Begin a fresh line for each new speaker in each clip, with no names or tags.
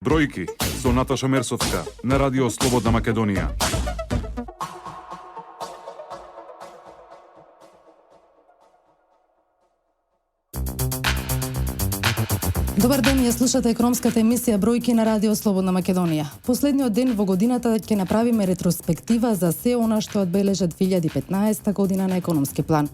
Бројки со Наташа Мерсовска на Радио Слободна Македонија.
Добар ден, ја слушате економската емисија Бројки на Радио Слободна Македонија. Последниот ден во годината ќе направиме ретроспектива за се она што одбележа 2015 година на економски план.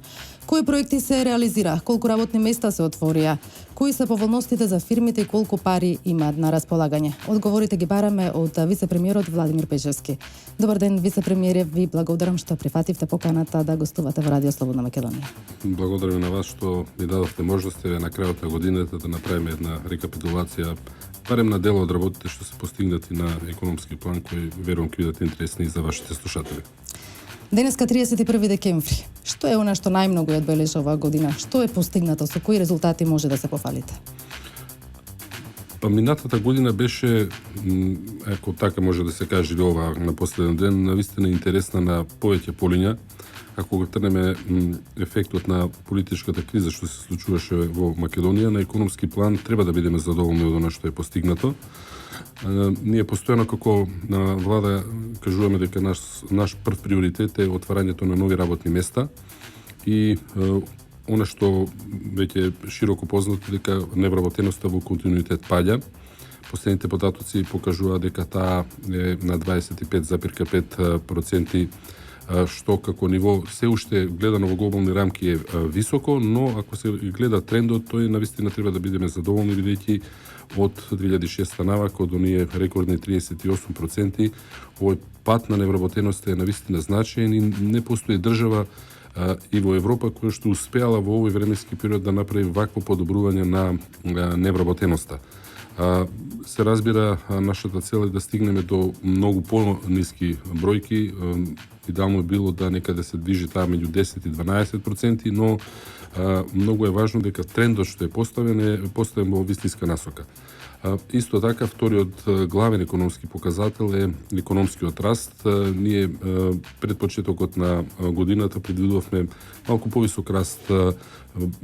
Кои проекти се реализира, колку работни места се отворија, кои се поволностите за фирмите и колку пари имаат на располагање. Одговорите ги бараме од вице-премиерот Владимир Пешевски. Добар ден, вице-премиере, ви благодарам што прифативте поканата да гостувате во Радио Слободна Македонија.
Благодарам на вас што ми дадовте можност на крајот на годината да направиме една рекапитулација, барем на дел од работите што се постигнати на економски план, кои верувам ќе бидат интересни за вашите слушатели.
Денеска 31 декември. Што е она што најмногу ја одбележа оваа година? Што е постигнато? Со кои резултати може да се пофалите?
Па минатата година беше, ако така може да се каже ова на последен ден, навистина интересна на повеќе полиња. Ако го трнеме ефектот на политичката криза што се случуваше во Македонија, на економски план треба да бидеме задоволни од она што е постигнато. Ние постојано како влада кажуваме дека наш прв приоритет е отварањето на нови работни места и она што веќе широко познато дека невработеноста во континуитет паѓа. Последните податоци покажуваат дека таа е на 25,5%, што како ниво се уште гледано во глобални рамки е високо, но ако се гледа трендот, тој навистина треба да бидеме задоволни, бидејќи од 2006 навако до ние рекордни 38%, овој пат на невработеност е навистина значаен и не постои држава и во Европа која што успеала во овој временски период да направи вакво подобрување на невработеноста. Се разбира, нашата цел е да стигнеме до многу по-ниски бројки. Идеално било да некаде се движи таа меѓу 10 и 12%, но многу е важно дека трендот што е поставен во вистинска насока. Исто така, вториот главен економски показател е економскиот раст. Ние пред почетокот на годината предвидувавме малку повисок раст,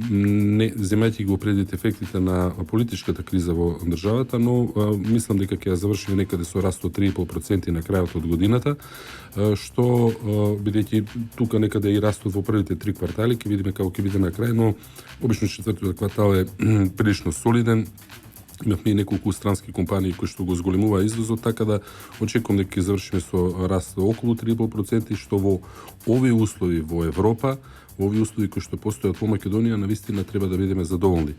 не земајќи го предвид ефектите на политичката криза во државата, но мислам дека ќе ја завршиме некаде со раст од 3,5% на крајот од годината, што бидејќи тука некаде и растот во првите 3 квартали, ќе видиме како ќе биде на крај, но обично четвртиот квартал е прилично солиден. Имавме и неколку странски компании кои што го зголемува извозот, така да очекувам дека ќе завршиме со раст околу 3,5%, и што во овие услови во Европа, во овие услови кои што постојат во Македонија, навистина треба да бидеме задоволни.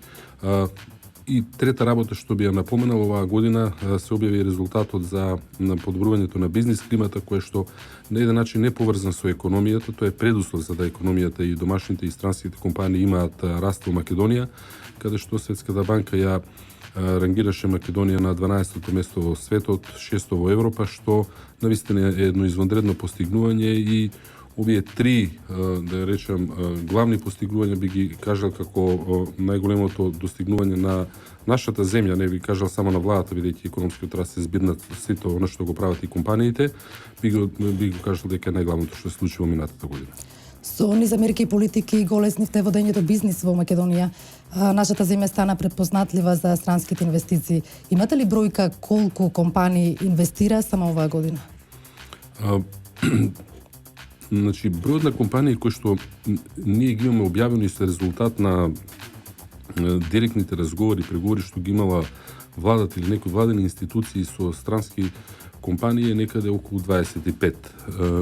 И трета работа што би ја напоменал, оваа година се објави резултатот за подобрувањето на бизнис климата, кое што на еден начин не поврзан со економијата, тоа е предуслов за да економијата и домашните и странските компании имаат раст во Македонија, каде што Светската банка ја рангираше Македонија на 12-то место во светот, 6-то во Европа, што навистина е едно извонредно постигнување и овие три, да речем, главни постигнувања би ги кажал како најголемото достигнување на нашата земја, не би кажал само на владата, бидејќи економскиот раст се збирнат сите она што го прават и компаниите, би го кажал дека е најглавното што се случи во минатата година.
Со низ мерки и политики го олеснивте водењето бизнис во Македонија. Нашата земја стана препознатлива за странските инвестиции. Имате ли бројка колку компании инвестира само оваа година?
Значи, бројот на компании кои што ние ги имаме објавени со резултат на директните разговори, преговори што ги имала владата или некои владени институции со странски компании е некаде околу 25,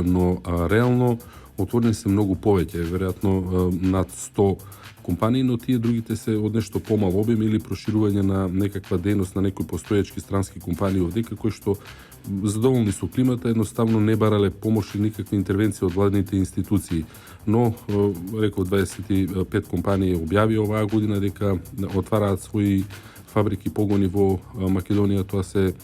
но реално отворени се многу повеќе, веројатно над 100 компании, но тие другите се од нешто помал обем или проширување на некаква дејност на некои постоечки странски компании овдека, кои што задоволни со климата, едноставно не барале помош или никакви интервенции од владните институции. Но, реков, 25 компании објави оваа година дека отвараат своји фабрики, погони во Македонија. Тоа се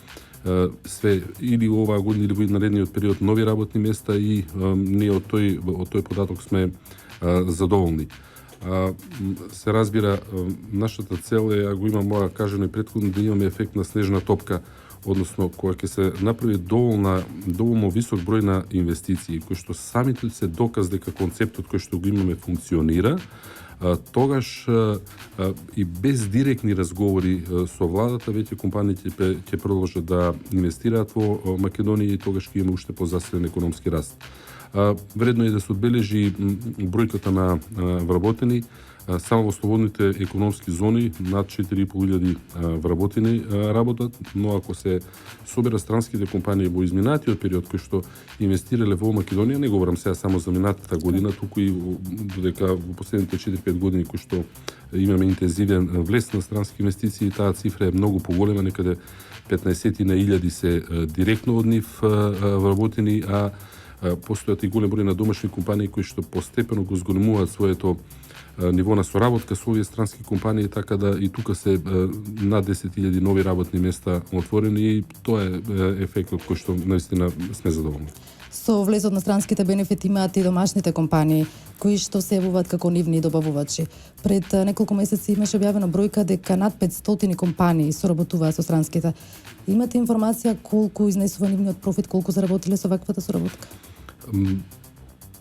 све или оваа година или во наредниот период нови работни места и ние од тој податок сме задоволни. Се разбира, нашата цел е, ако имам мога кажано и претходно, да имаме ефект на снежна топка, односно кога ќе се направи доволно висок број на инвестиции, кои што самите се доказ дека концептот кој што го имаме функционира, тогаш и без директни разговори со владата, веќе компаниите ќе продолжат да инвестираат во Македонија и тогаш ќе има уште позасилен економски раст. Вредно е да се одбележи бројката на вработени. Само во слободните економски зони над 4.500 вработени работат, но ако се собера странските компании во изминатиот период кои што инвестирале во Македонија, не говорам сега само за минатата година, туку и додека во последните 4-5 години кои што имаме интензивен влез на странски инвестиции, таа цифра е многу поголема, некаде 15.000 се директно од нив вработени, а постојат и голем број на домашни компании кои што постепено го зголемуваат своето ниво на соработка со овие странски компании, така да и тука се над 10.000 нови работни места отворени и тоа е ефектот кој што наистина сме задоволни.
Со влезот на странските бенефити имаат и домашните компании, кои што се јавуваат како нивни добавувачи. Пред неколку месеци имаше објавена бројка дека над 500 компании соработуваат со странските. Имате информација колку изнесува нивниот профит, колку заработиле со ваквата соработка?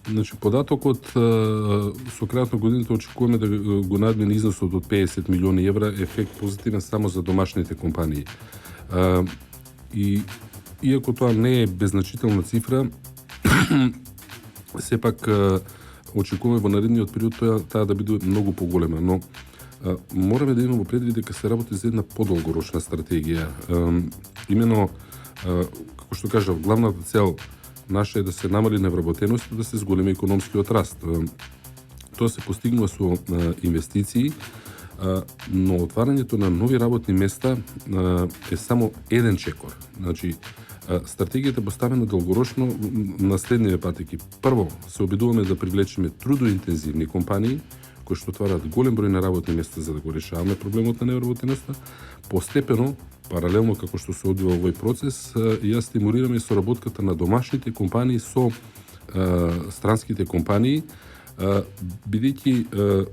Значи, податокот со крајот на годината очекуваме да го надмине износот од 50 милиони евра, ефект позитивен само за домашните компании. И иако тоа не е беззначителна цифра, сепак очекуваме во наредниот период таа да биде многу поголема, но мораме да имаме предвид дека се работи за една подолгорочна стратегија. Имено, како што кажав, главната цел наша е да се намали невработеноста, да се зголеми економскиот раст. Тоа се постигнува со инвестиции, но отварањето на нови работни места е само еден чекор. Значи, стратегијата поставена долгорочно на следниве патеки. Прво, се обидуваме да привлечеме трудоинтензивни компании, кои што отварат голем број на работни места за да го решаваме проблемот на невработеноста. Постепено, паралелно како што се одвива овој процес, ја стимулираме соработката на домашните компании со странските компании, бидејќи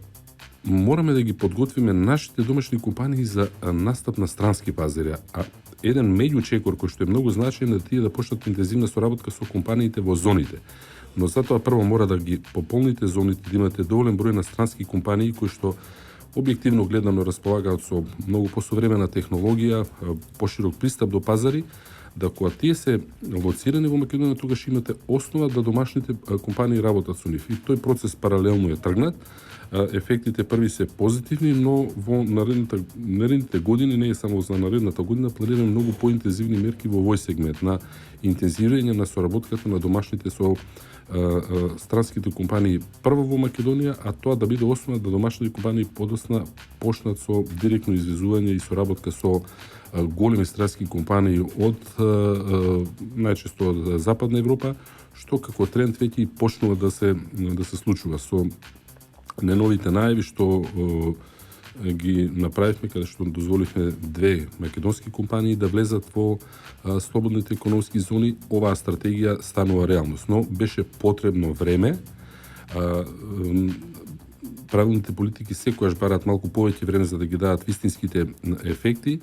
мораме да ги подготвиме нашите домашни компании за настап на странски пазари. А еден меѓучекор кој што е многу значаен е тие да почнат интензивна соработка со компаниите во зоните. Но затоа прво мора да ги пополните зоните, да имате доволен број на странски компании кои што објективно гледано располагаат со многу посовремена технологија, поширок пристап до пазари, да кога тие се лоцирани во Македонија, тогаш имате основа да домашните компании работат со нив. И тој процес паралелно е тргнат. Ефектите први се позитивни, но во наредните години, не е само за наредната година, планираме многу поинтензивни мерки во овој сегмент на интензивирање на соработката на домашните со странските компании прво во Македонија, а тоа да биде основа да домашните компании подосна почнат со директно извезување и соработка со големи странски компании од најчесто од Западна Европа, што како тренд веќе почнува да се случува со неновите најави што ги направивме, каде што дозволивме 2 македонски компании да влезат во слободните економски зони. Оваа стратегија станува реалност, но беше потребно време. Правилните политики секогаш бараат малку повеќе време за да ги дадат вистинските ефекти,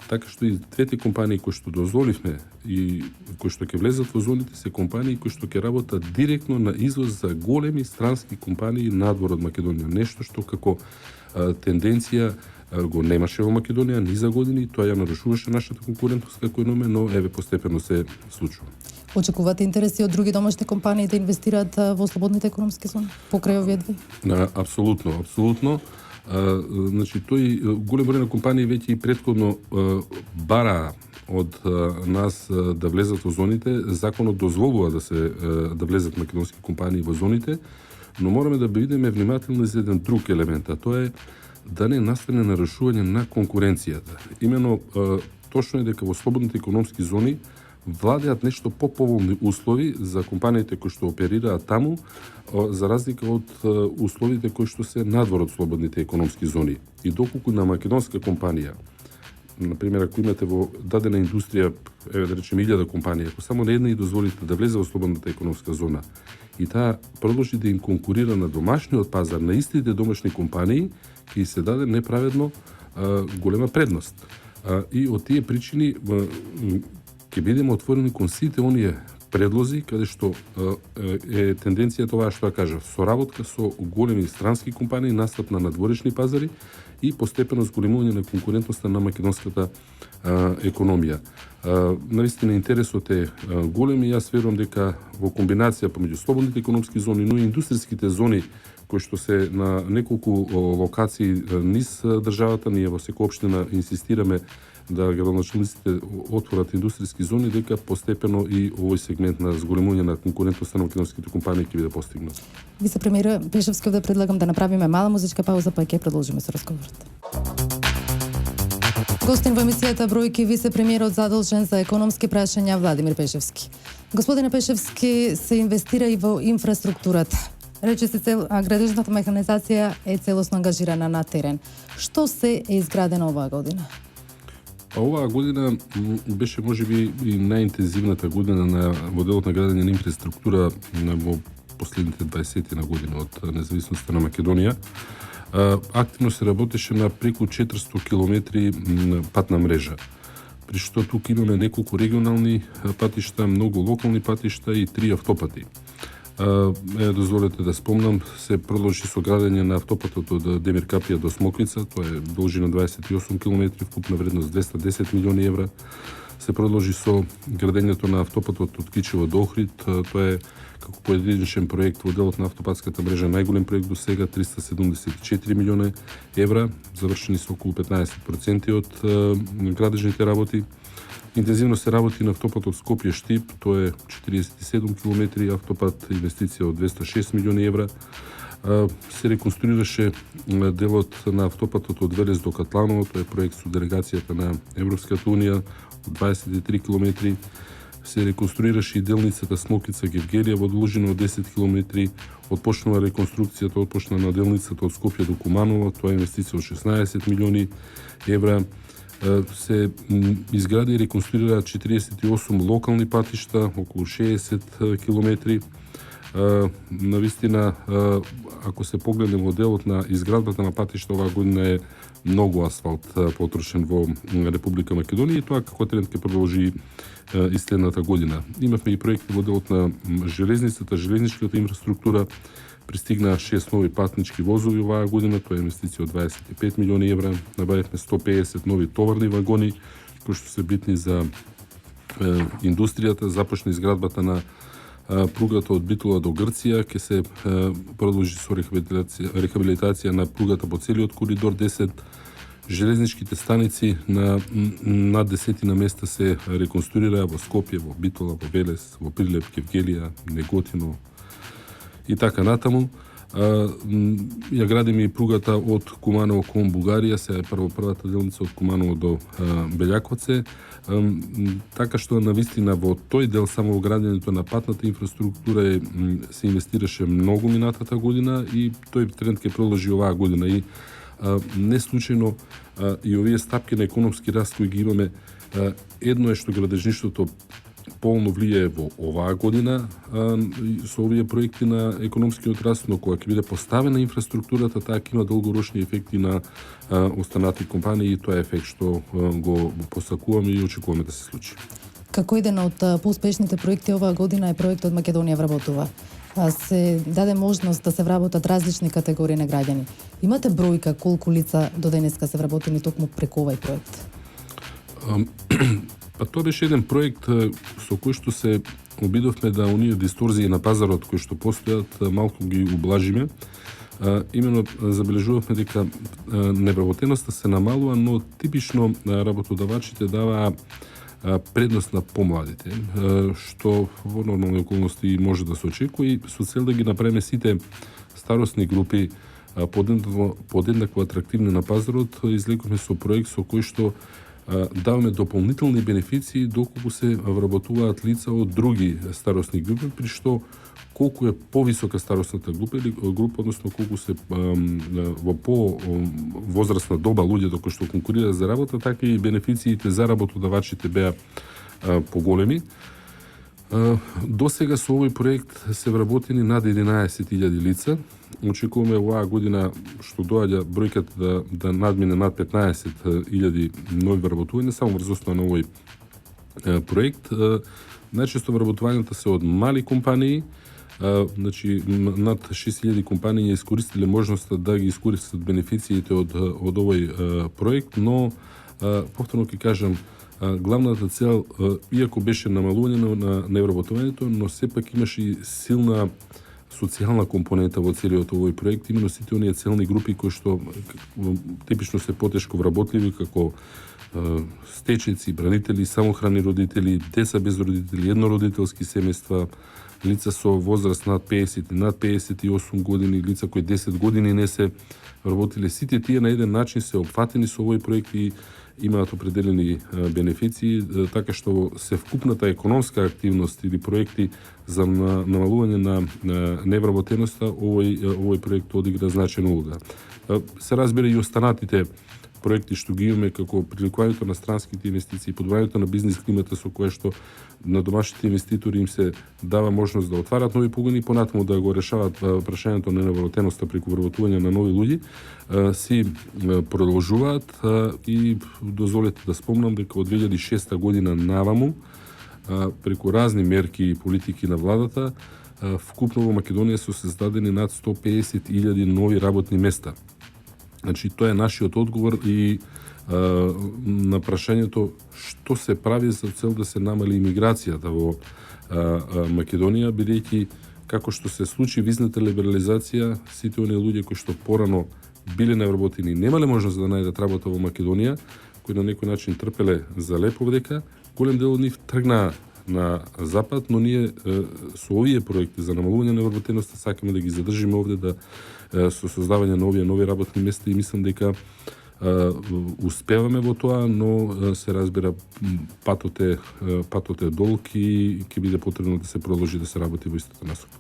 така што и двете компании кои што дозволивме и кои што ќе влезат во зоните се компании кои што ќе работат директно на извоз за големи странски компании надвор од Македонија. Нешто што како тенденција го немаше во Македонија ни за години, тоа ја нарушуваше нашата конкурентност како економија, но еве постепено се случува.
Очекувате интереси од други домашни компании да инвестираат во слободните економски зони покрај овие две?
Апсолутно. Значи, тој голем број на компании веќе и претходно бара од нас да влезат во зоните. Законот дозволува да влезат македонски компании во зоните, но мораме да бидеме внимателни за еден друг елемент, а тоа е да не настане нарушување на конкуренцијата. Имено, точно е дека во слободните економски зони владеат нешто поповолни услови за компаниите кои што оперираат таму, за разлика од условите кои што се надвор од слободните економски зони. И доколку на македонска компанија, например, ако имате во дадена индустрија, еве да речеме 1000 компании, ако само на една и дозволите да влезе во слободната економска зона и таа продолжи да им конкурира на домашниот пазар, на истите домашни компании, ќе се даде неправедно голема предност. И од тие причини ќе бидеме отворени кон сите оние предлози, каде што е тенденцијата оваа што ја кажав, соработка со големи странски компании, настап на надворешни пазари и постепено зголемување на конкурентноста на македонската економија. Навистина интересот е голем и јас верувам дека во комбинација помеѓу слободните економски зони, но и индустријските зони кои што се на неколку локации низ државата, ние во секоја општина инсистираме да градоначалниците отворат индустријски зони, дека постепено и овој сегмент на зголемување на конкурентноста на македонските компании ќе биде постигнат.
Вице-премиер Пешевски, да предлагам да направиме мала музичка пауза, па ќе продолжиме со разговорот. Гостин во емисијата Бројки вице-премиерот задолжен за економски прашања Владимир Пешевски. Господине Пешевски, се инвестира и во инфраструктурата. Рече се градежната механизација е целосно ангажирана на терен. Што се е изградено оваа година?
Оваа година беше можеби и најинтензивната година во делот на градење на инфраструктура во последните 20 на година од независноста на Македонија. Активно се работеше на преку 400 километри патна мрежа. При што тук имаме неколку регионални патишта, многу локални патишта и 3 автопати. Дозволете да спомнам, се продолжи со градење на автопатот од Демир Капија до Смоквица, тоа е должина 28 км, вкупна вредност 210 милиони евра. Се продолжи со градењето на автопатот од Кичево до Охрид, тоа е како поединечен проект во делот на автопатската мрежа најголем проект до сега, 374 милиона евра, завршени со околу 15% од градежните работи. Интензивно се работи на автопатот Скопје-Штип, тоа е 47 км, автопат инвестиција од 206 милиони евра. Се реконструираше делот на автопатот од Велес до Катланово, тоа е проект со делегацијата на Европската унија од 23 км. Се реконструираше и делницата Смокица-Гевгелија во должина од 10 км. Отпочнува реконструкцијата, отпочна на делницата од Скопје до Куманово, тоа е инвестиција од 16 милиони евра. Се изгради и реконструира 48 локални патишта, околу 60 километри. Навистина, ако се погледне во делот на изградбата на патишта, оваа година е многу асфалт потрошен во Република Македонија и тоа како тренд ќе продолжи и следната година. Имавме и проекти во делот на железницата, железничката инфраструктура. Пристигнаа 6 нови патнички возови оваа година, тоа е инвестиција од 25 милиони евра. Набавивме 150 нови товарни вагони, кои што се битни за индустријата. Започна изградбата на пругата од Битола до Грција, ќе се продолжи со рехабилитација на пругата по целиот коридор 10. Железничките станици на над 10 места се реконструираа во Скопје, во Битола, во Велес, во Прилеп, Гевгелија, Неготино и така натаму. Ја градиме и пругата од Куманово кон Бугарија, сега е првата делница од Куманово до Белјаковце. Така што навистина во тој дел само во градењето на патната инфраструктура се инвестираше многу минатата година и тој тренд ќе продолжи оваа година. И не случајно и овие стапки на економски раст кои ги имаме, едно е што градежништвото полно влијае во оваа година со овие проекти на економскиот раст, но кога ќе биде поставена инфраструктурата, таа ќе има долгорочни ефекти на останати компании и тоа е ефект што го посакуваме и очекуваме да се случи.
Како еден од поуспешните проекти оваа година е проектот Македонија вработува. Се даде можност да се вработат различни категории на граѓани. Имате бројка колку лица до денеска се вработени токму преку овај проект?
Па тоа беше еден проект со кој што се обидовме да оние дисторзии на пазарот кои што постојат малку ги ублажиме. Имено забележувавме дека невработеноста се намалува, но типично работодавачите даваа предност на помладите, што во нормални околности може да се очекува и со цел да ги направиме сите старосни групи подеднакво атрактивни на пазарот, излекувме со проект со кој што даваме дополнителни бенефиции доколку се вработуваат лица од други старосни групи, при што колку е повисока старосната група или група, односно колку се во по-возрастна доба луѓето кои што конкурираат за работа, така и бенефициите за работодавачите беа поголеми. До сега со овој проект се вработени над 11.000 лица. Очекуваме оваа година што доаѓа бројката да надмине над 15.000 нови вработувања само врз основа на овој проект. Најчесто вработувањата се од мали компании, значи над 6000 компании искористиле можноста да ги искористат бенефициите од овој проект, но повторно ќе кажам, главната цел, иако беше намалување на невработувањето, но сепак имаше и силна социјална компонента во целиот овој проект, именно сите оние целни групи кои што типично се потешко вработливи, како стечици, бранители, самохрани родители, деца без родители, еднородителски семејства, лица со возраст над 50 и над 58 години, лица кои 10 години не се вработиле. Сите тие на еден начин се опфатени со овој проект и имаат определени бенефиции, така што севкупната економска активност или проекти за намалување на невработеноста, овој проект одигра значајна улога. Се разбира и останатите проекти што ги имаме, како привлекувањето на странските инвестиции, подобрањето на бизнис климата со кое што на домашните инвеститори им се дава можност да отварат нови погони и понатаму да го решават прашањето на невработеноста преку вработување на нови луѓе, си продолжуваат и дозволете да спомнам дека од 2006 година наваму, преку разни мерки и политики на владата, вкупно во Македонија се создадени над 150.000 нови работни места. Значи, тоа е нашиот одговор и на прашањето што се прави за цел да се намали имиграцијата во Македонија, бидејќи како што се случи визната либерализација, сите оние луѓе кои што порано биле невработени и немале можност да најдат работа во Македонија, кои на некој начин трпеле за лепо дека, голем дел од нив тргнаа на запад, но ние со овие проекти за намалување на невработеноста сакаме да ги задржиме овде, да со создавање на овие нови работни места и мислам дека успеваме во тоа, но се разбира патот е долг и ќе биде потребно да се продолжи да се работи во истата насока.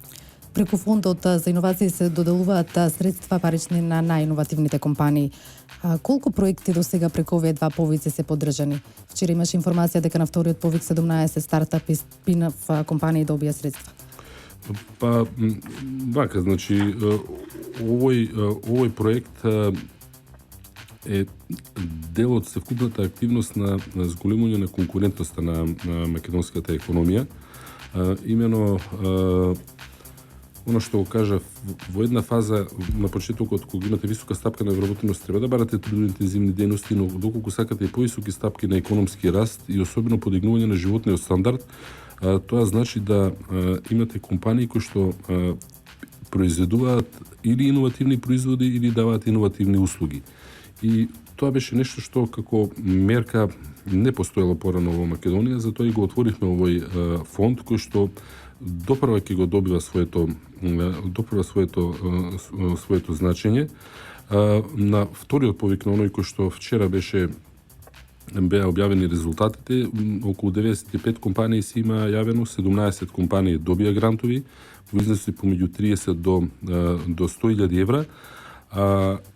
Преку фондот за иновации се доделуваат средства парични на најиновативните компании. Колку проекти до сега преку овие два повици се поддржани? Вчера имаше информација дека на вториот повик 17 стартапи спин-оф компании добија средства.
Па, вака, значи, овој проект е дел од севкупната активност на зголемување на конкурентноста на македонската економија. Имено, она што го кажав, во една фаза на почетокот, кога имате висока стапка на вработеност, треба да барате трудоинтензивни дејности, но доколку сакате и повисоки стапки на економски раст и особено подигнување на животниот стандард, тоа значи да имате компании кои што произведуваат или иновативни производи или даваат иновативни услуги. И тоа беше нешто што како мерка не постоело порано во Македонија, затоа и го отворивме овој фонд кој што допрва ќе го добива своето значење. На вториот повик на оној кој што вчера беа објавени резултатите, околу 95 компании се има јавено, 17 компании добија грантови во износи помеѓу 30 до 100.000 евра.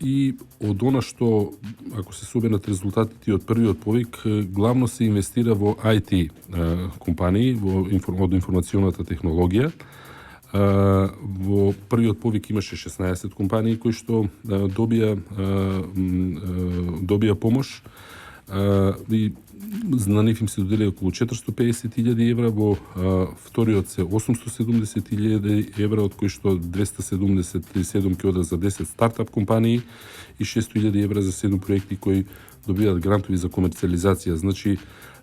И од она што, ако се соберат резултатите од првиот повик, главно се инвестира во IT компании, од информационата технологија. Во првиот повик имаше 16 компании кои што добија помош. И на нив им се додели околу 450.000 евра, во вториот се 870.000 евра, од кои што 277 ќе одат за 10 стартап компании и 600.000 евра за 7 проекти кои добиваат грантови за комерциализација. Значи,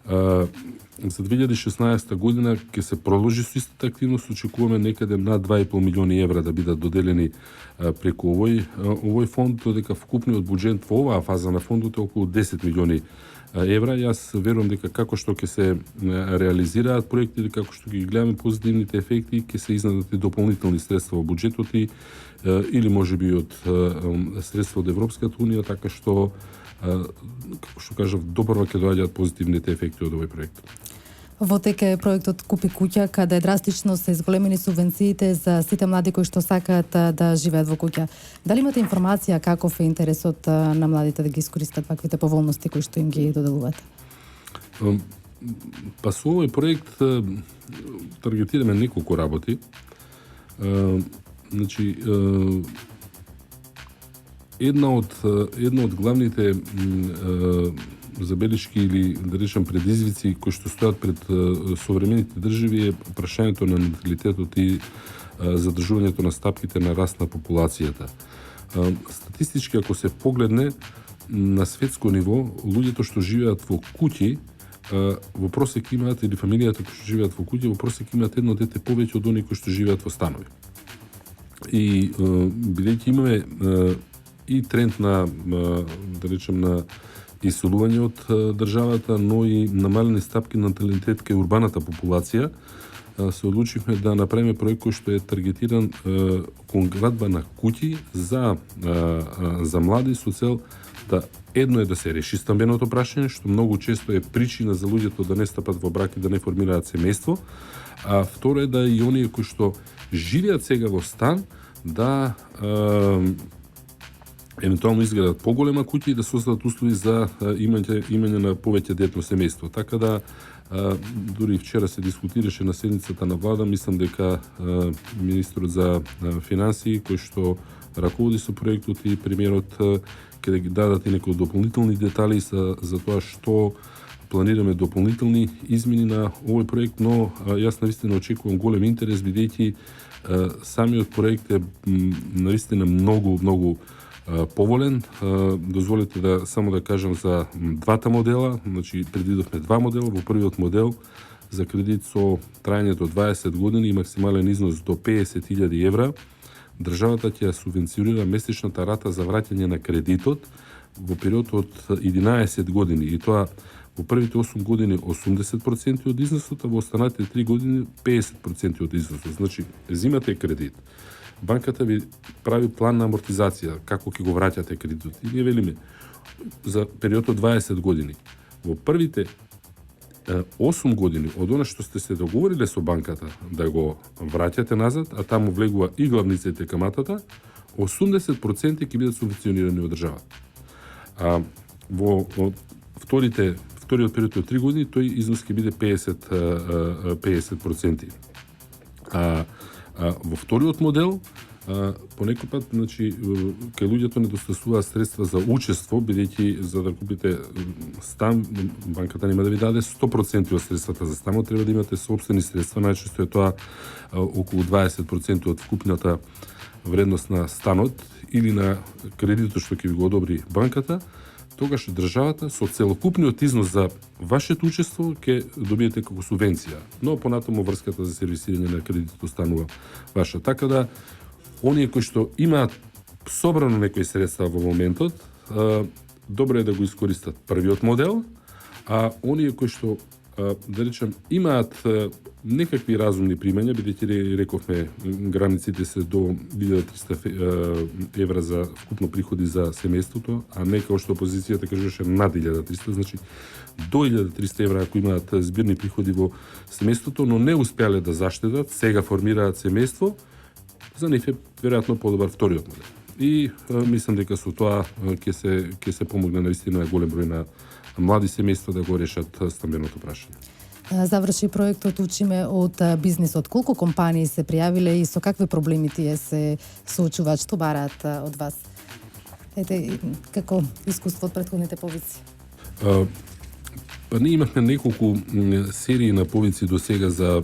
за 2016 година ќе се продолжи со истата активност, очекуваме некаде над 2,5 милиони евра да бидат доделени преку овој фонд, додека вкупниот буџет во оваа фаза на фондот е околу 10 милиони евра. Јас верувам дека како што ќе се реализираат проекти, како што ги гледаме позитивните ефекти, ќе се изнадат и дополнителни средства во буџетот и или можеби од средства од Европската унија, така што како што кажав, допрва ќе доаѓаат позитивните ефекти од овој проект.
Во тек е проектот Купи куќа, каде драстично се зголемени субвенциите за сите млади кои што сакаат да живеат во куќа. Дали имате информација каков е интересот на младите да ги искористат ваквите поволности кои што им ги доделуваат?
Па со овој проект таргетираме неколку работи. Значи, една од главните забелишки или да речем предизвици кои што стојат пред современите држави е прашањето на наталитетот и задржувањето на стапките на раст на популацијата. Статистички, ако се погледне на светско ниво, луѓето што живеат во куќи во просек имаат, или фамилијата кои што живеат во куќи, во просек имаат едно дете повеќе од оние кои што живеат во станови. И бидејќи имаме и тренд на, да речем, на исолување од државата, но и намалени стапки на наталитет кај урбаната популација, се одлучивме да направиме проект кој што е таргетиран кон градба на куќи за млади со цел да едно е да се реши стамбеното прашање, што многу често е причина за луѓето да не стапат во брак и да не формираат семејство, а второ е да и оние кои што живеат сега во стан да евентуално изградат поголема куќа и да создадат услови за имање на повеќе детно семејство. Така да дури вчера се дискутираше на седницата на влада, мислам дека министрот за финансии кој што раководи со проектот и премиерот ќе да ги дадат и некои дополнителни детали за тоа што планираме дополнителни измени на овој проект, но јас навистина очекувам голем интерес бидејќи самиот проект е навистина многу поволен. Дозволете да само да кажам за двата модела. Значи предвидовме два модела. Во првиот модел за кредит со трајање до 20 години и максимален износ до 50.000 евра, државата ќе субвенционира месечната рата за враќање на кредитот во период од 11 години, и тоа во првите 8 години 80% од износот, а во останатите 3 години 50% од износот. Значи, зимате кредит, банката ви прави план на амортизација, како ќе го враќате кредитот. И ние велиме за период од 20 години. Во првите 8 години од она што сте се договориле со банката да го враќате назад, а таму влегува и главницата и каматата, 80% ќе бидат субвенционирани од државата. А во вториот период од 3 години тој износ ќе биде 50%. Во вториот модел понекој пат, значи, кај луѓето недостасуваат средства за учество, бидејќи за да купите стан, банката нема да ви даде 100% од средствата за станот, треба да имате собствени средства, најчесто е тоа околу 20% од вкупната вредност на станот или на кредитот што ќе ви го одобри банката. Тогаш државата со целокупниот износ за вашето учество ќе добиете како субвенција, но понатаму врската за сервисирање на кредитот останува ваша. Така да оние кои што имаат собрано некои средства во моментот, добро е да го искористат првиот модел, а оние кои што да речем имаат некакви разумни примања, бидејќи рековме границите се до 1300 евра за вкупно приходи за семејството, а не како што опозицијата кажуваше над 1300, значи до 1300 евра ако имаат збирни приходи во семејството, но не успеале да заштедат, сега формираат семејство, за нив е веројатно подобар вториот модел. И мислам дека со тоа ќе се помогне наистина голем број на млади семејства да го решат стамбеното прашање.
Заврши проектот Учиме од бизнисот. Колку компании се пријавиле и со какви проблеми тие се соочуваат, што бараат од вас? Ете, како искуство од претходните повици?
Ние имавме неколку серии на повици до сега за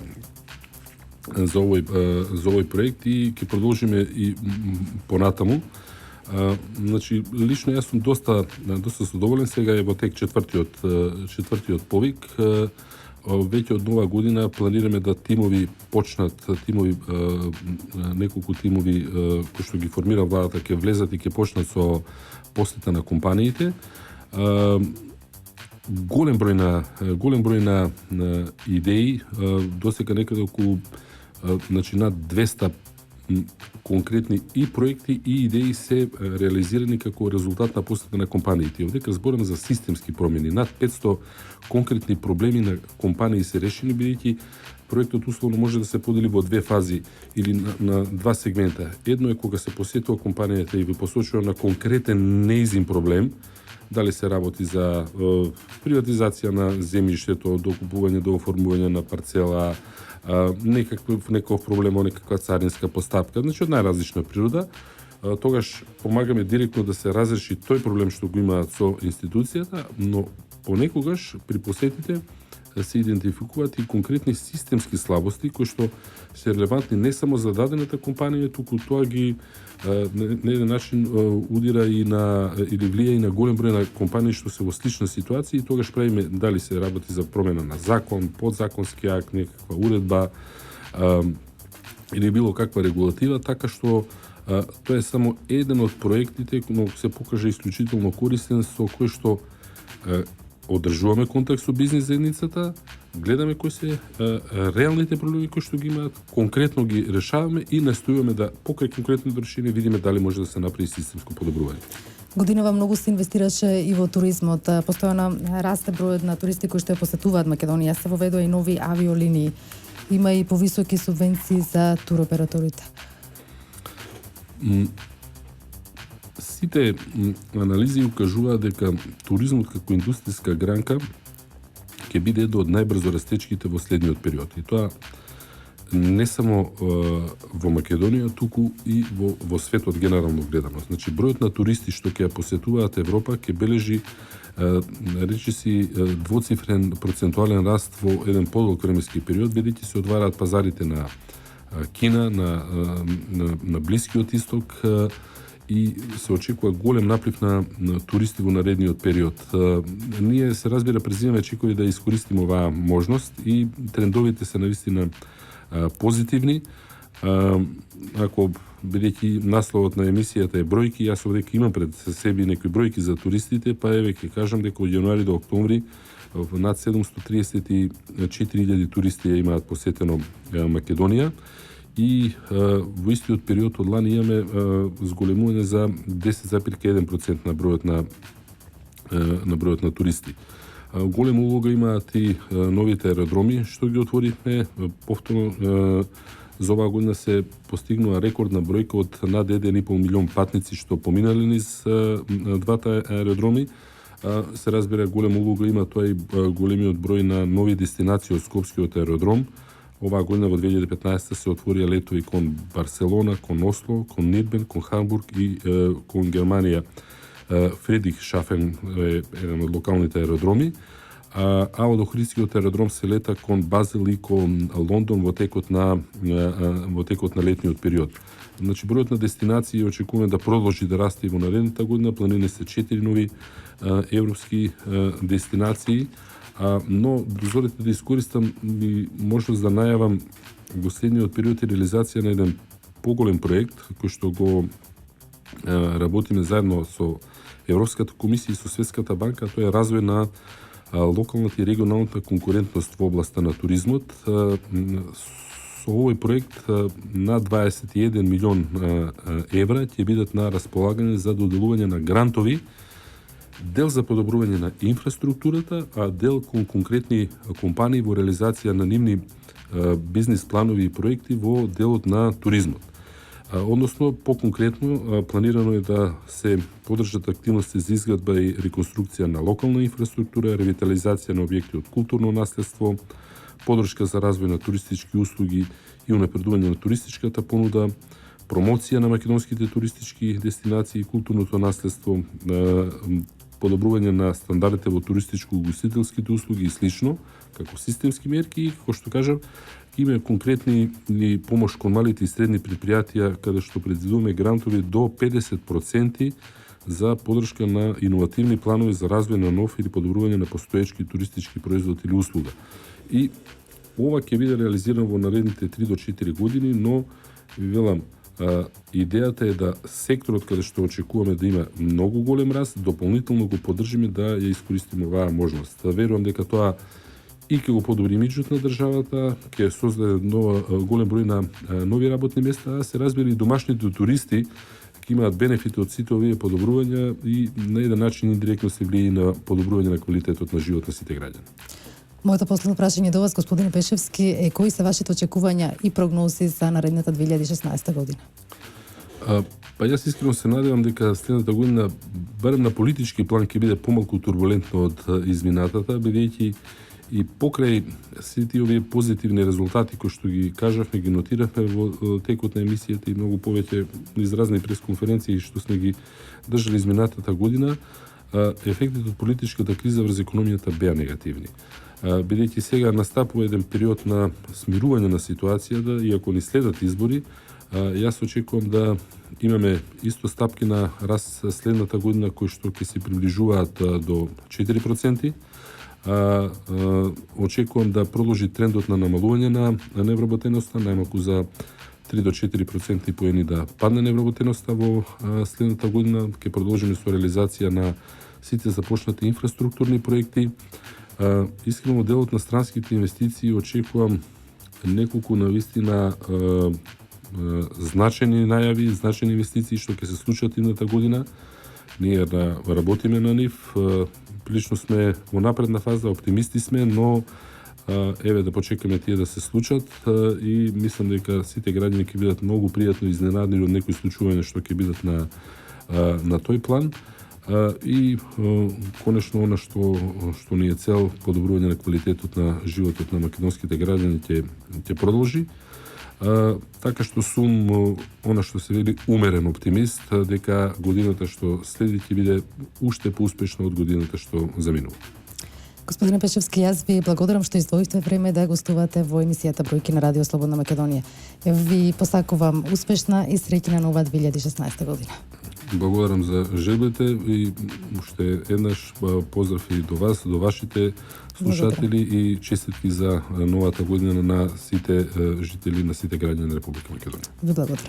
овој проект и ќе продолжиме и понатаму. Значи, лично јас сум доста задоволен. Сега е во тек четвртиот повик. Веќе од нова година планираме да неколку тимови кои што ги формира владата ќе влезат и ќе почнат со посета на компаниите. Голем број на идеи, досега некаде околу над 200 конкретни и проекти и идеи се реализирани како резултат на посета на компаниите. Овдека зборам за системски промени. Над 500 конкретни проблеми на компании се решени, бидејќи проектот условно може да се подели во две фази или на два сегмента. Едно е кога се посетува компанијата и ви посочува на конкретен неизин проблем, дали се работи за приватизација на земјиштето, до купување, до оформување на парцела, некаков проблем, некаква царинска постапка, значи од најразлична природа, тогаш помагаме директно да се разреши тој проблем што го имаат со институцијата, но понекогаш при посетите се идентификуваат и конкретни системски слабости кои што се релевантни не само за дадената компанија, туку тоа ги на еден начин удира и на или влија и на голем број на компании што се во слична ситуација и тогаш правиме дали се работи за промена на закон, подзаконски акт, некаква уредба или било каква регулатива, така што тоа е само еден од проектите, но се покажа исклучително користен со кој што одржуваме контакт со бизнис заедницата, гледаме кои се реалните проблеми кои што ги имаат, конкретно ги решаваме и настојуваме да покрај конкретните решения видиме дали може да се направи системско подобрување.
Годинава многу се инвестираше и во туризмот. Постојано расте бројот на туристи кои што ја посетуваат Македонија. Се воведоа и нови авиолинии. Има и повисоки субвенции за туроператорите.
Сите анализи укажуваат дека туризмот како индустријска гранка ќе биде едно од најбрзо растечките во следниот период. И тоа не само во Македонија, туку и во светот генерално гледано. Значи, бројот на туристи што ќе ја посетуваат Европа ќе бележи речиси двоцифрен процентуален раст во еден подолг временски период, бидејќи се отвараат пазарите на Кина, на Блискиот исток, и се очекува голем наплив на туристи во наредниот период. Ние се разбира презимаме чекови да искористиме оваа можност и трендовите се навистина позитивни. Ако бидејќи насловот на емисијата е бројки, јас овде имам пред себе некои бројки за туристите, па еве ќе кажам дека од јануари до октомври над 734.000 туристи ја имаат посетено Македонија. И во истиот период од лани имаме зголемување за 10,1% на бројот на туристи. Голема улога имаат и новите аеродроми што ги отворивме. Повторно за оваа година се постигнува рекордна бројка од над 1,5 милион патници што поминале низ двата аеродроми. Се разбира голема улога има тоа и големиот број на нови дестинации од Скопскиот аеродром. Оваа година во 2015 се отворија летови кон Барселона, кон Осло, кон Нидбен, кон Хамбург и кон Германија. Фридрихшафен е еден од локалните аеродроми, а од Охридскиот аеродром се лета кон Базел и кон Лондон во текот на летниот период. Значи, бројот на дестинации очекуваме да продолжи да расте и во наредната година. Планирани се 4 нови европски дестинации, но дозволете да искористам и можност да најавам во следниот период и реализација на еден поголем проект кој што го работиме заедно со Европската комисија и со Светската банка, тоа е развој на локалната и регионалната конкурентност во областа на туризмот. Со овој проект на 21 милион евра ќе бидат на располагање за доделување на грантови, дел за подобрување на инфраструктурата, а дел кон конкретни компании во реализација на нивни бизнис планови и проекти во делот на туризмот. Односно, по-конкретно, планирано е да се подржат активности за изградба и реконструкција на локална инфраструктура, ревитализација на објекти од културно наследство, подршка за развој на туристички услуги и унапредување на туристичката понуда, промоција на македонските туристички дестинации и културното наследство, подобрување на стандардите во туристичко-угостителските услуги и слично, како системски мерки и, како што кажав, има конкретни помош кон малите и средни предпријатија, каде што предвидуваме грантови до 50% за подршка на иновативни планови за развој на нов или подобрување на постоечки туристички производ или услуга. И ова ќе биде реализирано во наредните 3 до 4 години, но ви велам, идејата е да секторот каде што очекуваме да има многу голем раст, дополнително го поддржиме да ја искористиме оваа можност. Верувам дека тоа и ќе го подобри имиџот на државата, ќе создаде голем број на нови работни места, а се разбира и домашните туристи ќе имаат бенефити од сите овие подобрувања и на еден начин индиректно се влијае на подобрување на квалитетот на живот на сите граѓани.
Моето последно прашање до вас, господин Пешевски, е кои се вашите очекувања и прогнози за наредната 2016 година?
Па јас искрено се надевам дека следната година, барем на политички план, ќе биде помалку турбулентно од изминатата, бидејќи и покрај сите овие позитивни резултати кои што ги кажавме, ги нотиравме во текот на емисијата и многу повеќе низ разни пресконференции што сме ги држали изминатата година, ефектите од политичката криза врз економијата беа негативни. Бидејќи сега настапува еден период на смирување на ситуацијата и ако ни следат избори, јас очекувам да имаме исто стапки на раст следната година кои што ќе се приближуваат до 4%. Очекувам да продолжи трендот на намалување на невработеноста, најмалку за 3 до 4% поени да падне невработеноста во следната година. Ќе продолжиме со реализација на сите започнати инфраструктурни проекти. Искрено делот на странските инвестиции очекувам неколку навистина значени најави, значени инвестиции што ќе се случат идната година. Ние работиме на нив. Прилично сме во напредна фаза, оптимисти сме, но еве да почекаме тие да се случат и мислам дека сите граѓани ќе бидат многу пријатно изненадени од некои случувања што ќе бидат на тој план. И конечно она што ни е цел, подобрување на квалитетот на животот на македонските граѓани ќе продолжи. Така што сум она што се вели умерен оптимист дека годината што следи ќе биде уште поуспешна од годината што заминува.
Господине Пешевски, јас ви благодарам што издвоивте време да гостувате во емисијата Бројки на Радио Слободна Македонија. Ви посакувам успешна и среќна нова 2016 година.
Благодарам за желбите и уште еднаш поздрав и до вас, до вашите слушатели и честитки за новата година на сите жители, на сите граѓани на Република Македонија.
Ви благодарам.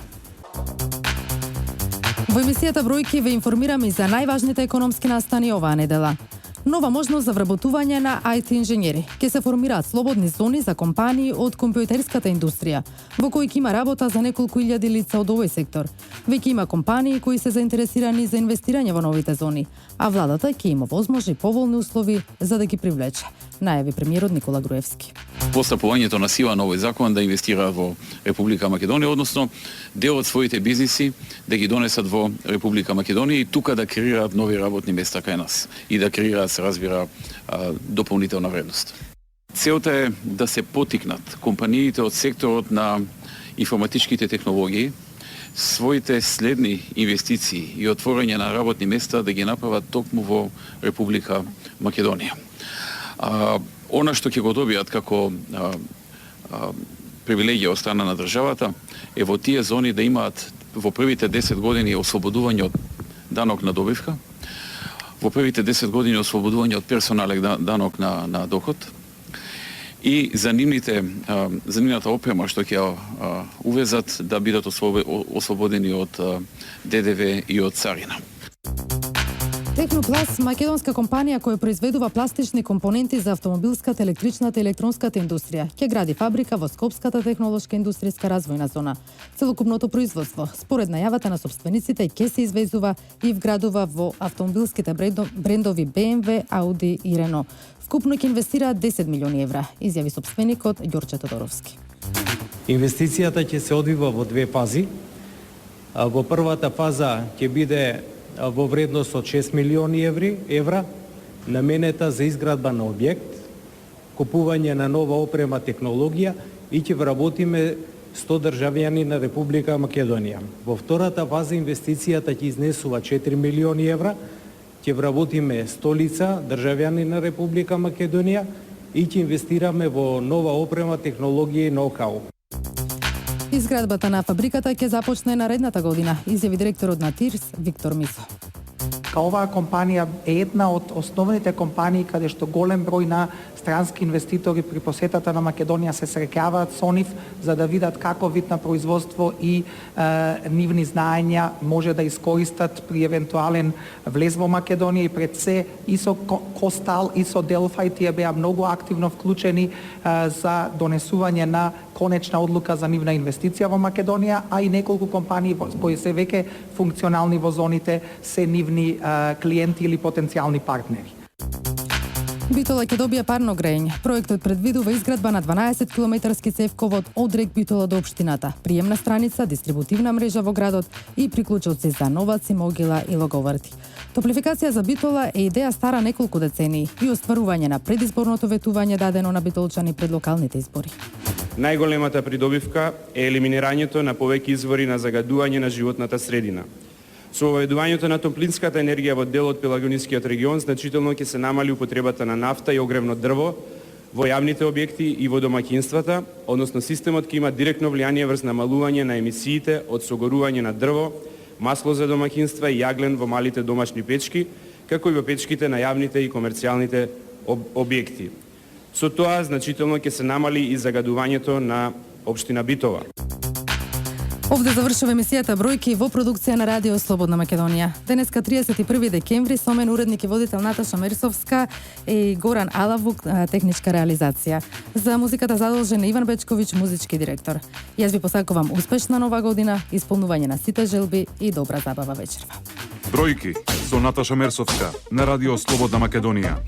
Во емисијата Бројки ве информирам и за најважните економски настани оваа недела. Нова можност за вработување на IT инженери. Ке се формираат слободни зони за компании од компјутерската индустрија, во кои ќе има работа за неколку илјади лица од овој сектор. Веќе има компании кои се заинтересирани за инвестирање во новите зони, а владата ќе има возможни поволни услови за да ги привлече, најави премиерот Никола Груевски.
Постапувањето на сила на овој закон да инвестира во Република Македонија, односно дел од своите бизниси да ги донесат во Република Македонија и тука да креираат нови работни места кај нас и да креираат, се разбира, дополнителна вредност. Целта е да се потикнат компаниите од секторот на информатичките технологии своите следни инвестиции и отворање на работни места да ги направат токму во Република Македонија. Она што ќе го добијат како привилегија од страна на државата е во тие зони да имаат во првите 10 години ослободување од данок на добивка, во првите 10 години ослободување од персонален данок на доход и за нивната опрема што ќе увезат да бидат ослободени од ДДВ и од царина.
Технопласт, македонска компанија која произведува пластични компоненти за автомобилската, електричната и електронската индустрија, ќе гради фабрика во Скопската технолошка индустријска развојна зона. Целокупното производство, според најавата на собствениците, ќе се извезува и вградува во автомобилските брендови BMW, Audi и Renault. Вкупно ќе инвестираат 10 милиони евра, изјави собственикот Ѓорче Тодоровски.
Инвестицијата ќе се одвива во две фази. Во првата фаза ќе биде во вредност од 6 милиони евра, наменета за изградба на објект, купување на нова опрема, технологија и ќе вработиме 100 државјани на Република Македонија. Во втората фаза инвестицијата ќе изнесува 4 милиони евра, ќе вработиме 100 лица, државјани на Република Македонија и ќе инвестираме во нова опрема, технологија и ноу-хау.
Изградбата на фабриката ќе започне наредната година, изјави директорот на ТИРС Виктор Мисо.
Оваа компанија е една од основните компании каде што голем број на странски инвеститори при посетата на Македонија се среќаваат со нив за да видат каков вид на производство и нивни знаења може да искористат при евентуален влез во Македонија и пред се ИСО Костал, ИСО Делфај, тие беа многу активно вклучени за донесување на конечна одлука за нивна инвестиција во Македонија, а и неколку компании кои се веќе функционални во зоните се нивни клиенти или потенцијални партнери.
Битола ќе добија парно грејење. Проектот предвидува изградба на 12 километарски цевковод од рек Битола до општината, приемна страница, дистрибутивна мрежа во градот и приклучоци за Новаци, Могила и Логоврти. Топлификација за Битола е идеја стара неколку децении и остварување на предизборното ветување дадено на битолчани пред локалните избори.
Најголемата придобивка е елиминирањето на повеќе извори на загадување на животната средина. Со воведувањето на топлинската енергија во дел од Пелагонискиот регион значително ќе се намали употребата на нафта и огревно дрво во јавните објекти и во домаќинствата, односно системот ќе има директно влијание врз намалување на емисиите од согорување на дрво, масло за домаќинства и јаглен во малите домашни печки, како и во печките на јавните и комерцијалните објекти. Со тоа значително ќе се намали и загадувањето на општина Битова.
Овде завршува емисијата Бројки во продукција на Радио Слободна Македонија. Денеска 31 декември со мен уредник и водител Наташа Мерсовска и Горан Алавук, техничка реализација. За музиката задолжен Иван Бечковиќ, музички директор. Јас ви посакувам успешна нова година, исполнување на сите желби и добра забава вечерва.
Бројки со Наташа Мерсовска на Радио Слободна Македонија.